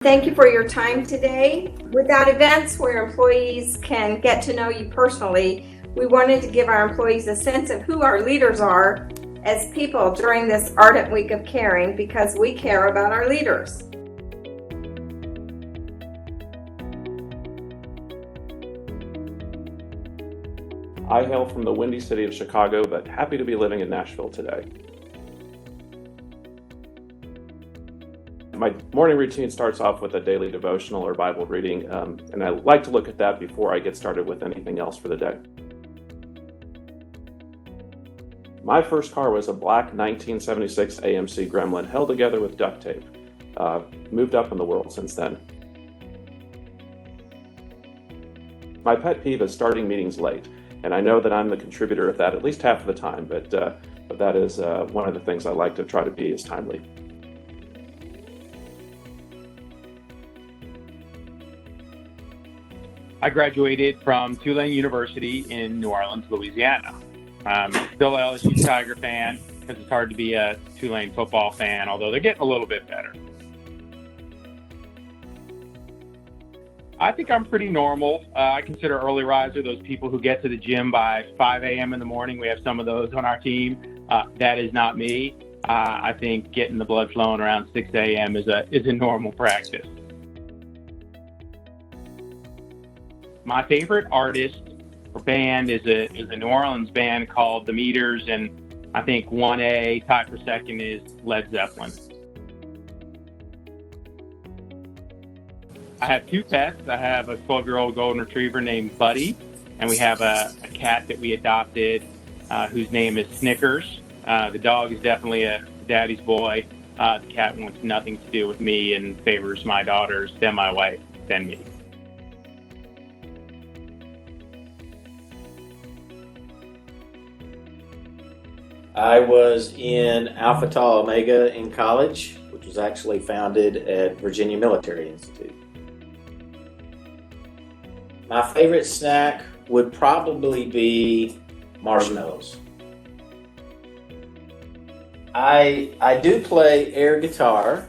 Thank you for your time today. Without events where employees can get to know you personally, we wanted to give our employees a sense of who our leaders are as people during this Ardent Week of Caring, because we care about our leaders. I hail from the windy city of Chicago, but happy to be living in Nashville today. My morning routine starts off with a daily devotional or Bible reading, and I like to look at that before I get started with anything else for the day. My first car was a black 1976 AMC Gremlin held together with duct tape. Moved up in the world since then. My pet peeve is starting meetings late, and I know that I'm the contributor of that at least half of the time, but that is one of the things I like to try to be is timely. I graduated from Tulane University in New Orleans, Louisiana. I'm still an LSU Tiger fan because it's hard to be a Tulane football fan, although they're getting a little bit better. I think I'm pretty normal. I consider early riser those people who get to the gym by 5 a.m. in the morning. We have some of those on our team. That is not me. I think getting the blood flowing around 6 a.m. is a normal practice. My favorite artist or band is a New Orleans band called The Meters, and I think 1A, tied for second, is Led Zeppelin. I have two pets. I have a 12-year-old golden retriever named Buddy, and we have a cat that we adopted whose name is Snickers. The dog is definitely a daddy's boy. The cat wants nothing to do with me and favors my daughters, then my wife, then me. I was in Alpha Tau Omega in college, which was actually founded at Virginia Military Institute. My favorite snack would probably be marshmallows. I do play air guitar,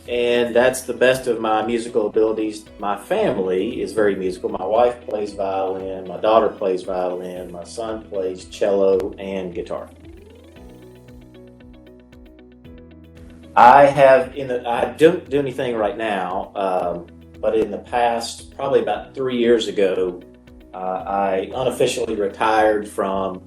and that's the best of my musical abilities. My family is very musical. My wife plays violin, my daughter plays violin, my son plays cello and guitar. I don't do anything right now, but in the past, probably about 3 years ago, I unofficially retired from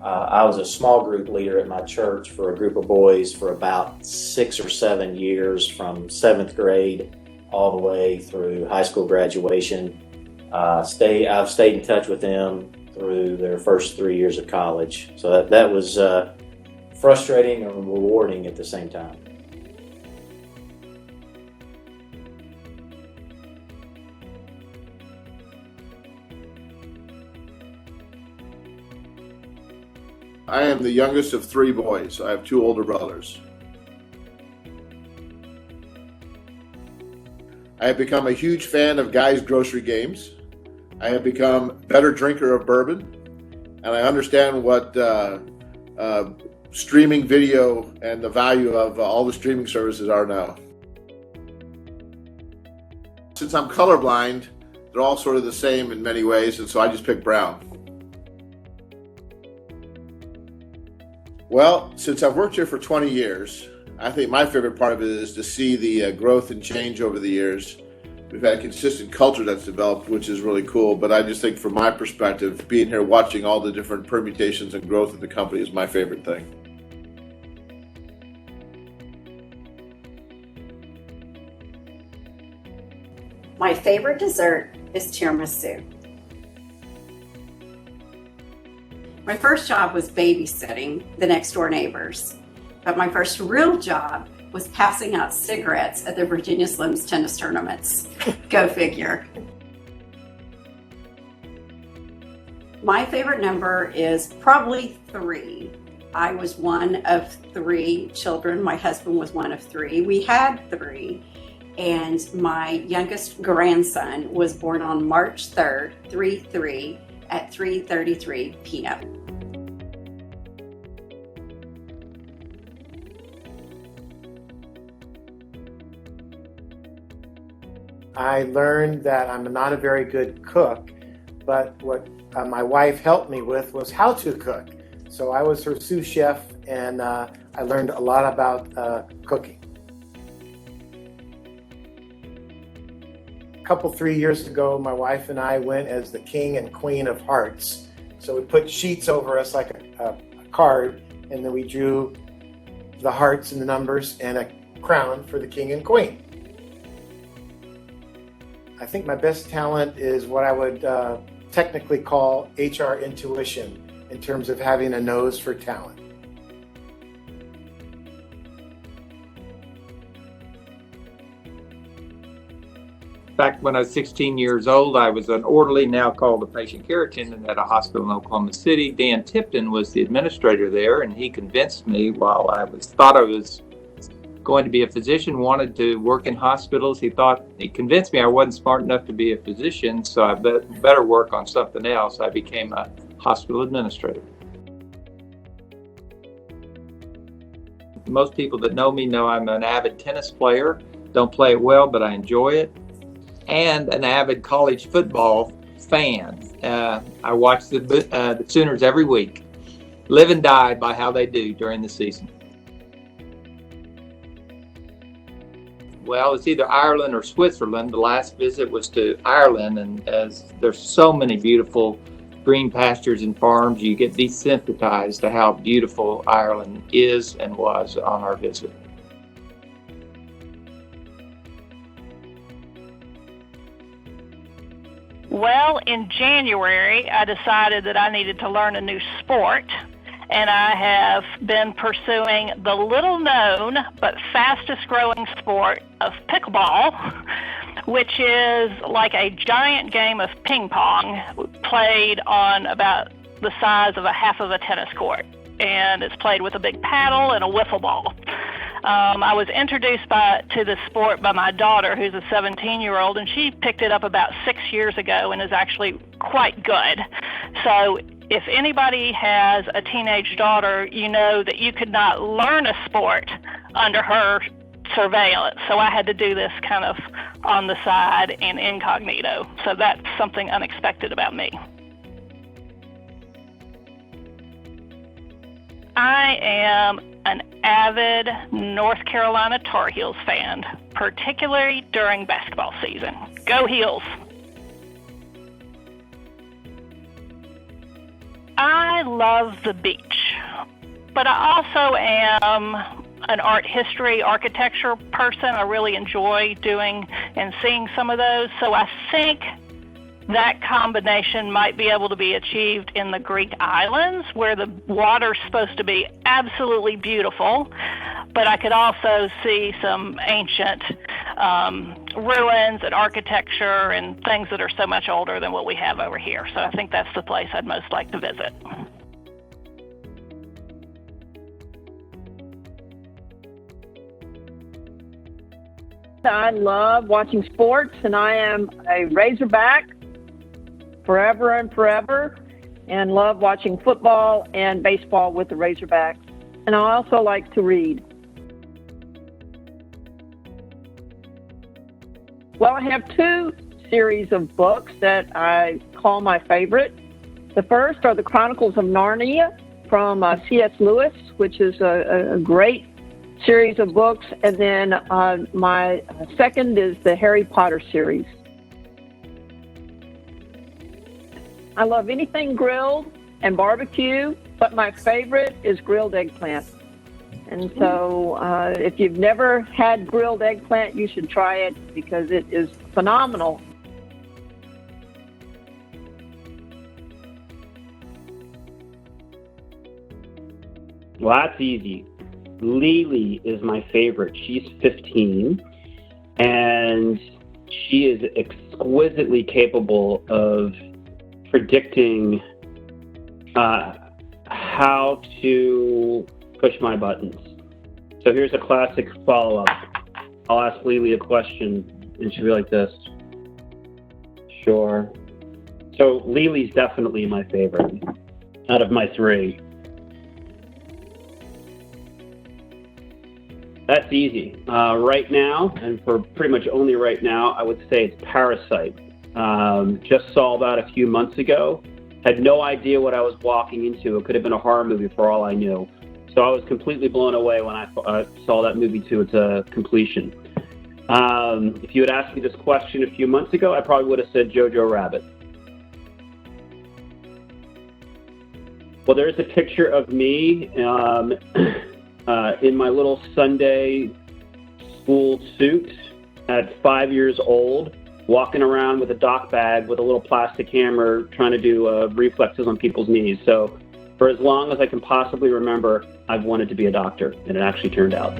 I was a small group leader at my church for a group of boys for about 6 or 7 years, from 7th grade all the way through high school graduation. I've stayed in touch with them through their first 3 years of college. So that was frustrating and rewarding at the same time. I am the youngest of 3 boys. I have 2 older brothers. I have become a huge fan of Guy's Grocery Games. I have become a better drinker of bourbon, and I understand what streaming video and the value of all the streaming services are now. Since I'm colorblind, they're all sort of the same in many ways, and so I just picked brown. Well, since I've worked here for 20 years, I think my favorite part of it is to see the growth and change over the years. We've had a consistent culture that's developed, which is really cool. But I just think from my perspective, being here watching all the different permutations and growth of the company is my favorite thing. My favorite dessert is tiramisu. My first job was babysitting the next door neighbors, but my first real job was passing out cigarettes at the Virginia Slims tennis tournaments. Go figure. My favorite number is probably 3. I was one of 3 children. My husband was one of 3. We had 3, and my youngest grandson was born on March 3rd, 3/3, at 3:33 p.m. I learned that I'm not a very good cook, but what my wife helped me with was how to cook. So I was her sous chef, and I learned a lot about cooking. A couple, 3 years ago, my wife and I went as the king and queen of hearts. So we put sheets over us like a card, and then we drew the hearts and the numbers and a crown for the king and queen. I think my best talent is what I would technically call HR intuition in terms of having a nose for talent. Back when I was 16 years old, I was an orderly, now called a patient care attendant at a hospital in Oklahoma City. Dan Tipton was the administrator there, and he convinced me while I thought I was going to be a physician, wanted to work in hospitals. He convinced me I wasn't smart enough to be a physician, so I better work on something else. I became a hospital administrator. Most people that know me know I'm an avid tennis player. Don't play it well, but I enjoy it. And an avid college football fan. I watch the Sooners every week. Live and die by how they do during the season. Well, it's either Ireland or Switzerland. The last visit was to Ireland, and as there's so many beautiful green pastures and farms, you get desensitized to how beautiful Ireland is and was on our visit. Well, in January, I decided that I needed to learn a new sport, and I have been pursuing the little-known but fastest-growing sport of pickleball, which is like a giant game of ping pong played on about the size of a half of a tennis court, and it's played with a big paddle and a wiffle ball. I was introduced to the sport by my daughter, who's a 17-year-old, and she picked it up about 6 years ago and is actually quite good. So if anybody has a teenage daughter, you know that you could not learn a sport under her surveillance. So I had to do this kind of on the side and incognito. So that's something unexpected about me. I am an avid North Carolina Tar Heels fan, particularly during basketball season. Go Heels! I love the beach, but I also am an art history, architecture person. I really enjoy doing and seeing some of those, so I think that combination might be able to be achieved in the Greek islands, where the water's supposed to be absolutely beautiful, but I could also see some ancient ruins and architecture and things that are so much older than what we have over here. So I think that's the place I'd most like to visit. I love watching sports, and I am a Razorback forever and forever, and love watching football and baseball with the Razorbacks. And I also like to read. Well, I have two series of books that I call my favorite. The first are the Chronicles of Narnia from C.S. Lewis, which is a great series of books. And then my second is the Harry Potter series. I love anything grilled and barbecue, but my favorite is grilled eggplant. And so if you've never had grilled eggplant, you should try it because it is phenomenal. Well, that's easy. Lily is my favorite. She's 15, and she is exquisitely capable of predicting how to push my buttons. So here's a classic follow-up. I'll ask Lily a question, and she'll be like this. Sure. So Lily's definitely my favorite out of my three. That's easy. Right now, and for pretty much only right now, I would say it's Parasite. Just saw that a few months ago. Had no idea what I was walking into. It could have been a horror movie for all I knew. So I was completely blown away when I saw that movie to its completion. If you had asked me this question a few months ago, I probably would have said Jojo Rabbit. Well, there's a picture of me in my little Sunday school suit at 5 years old, walking around with a doc bag with a little plastic hammer trying to do reflexes on people's knees. So for as long as I can possibly remember, I've wanted to be a doctor, and it actually turned out.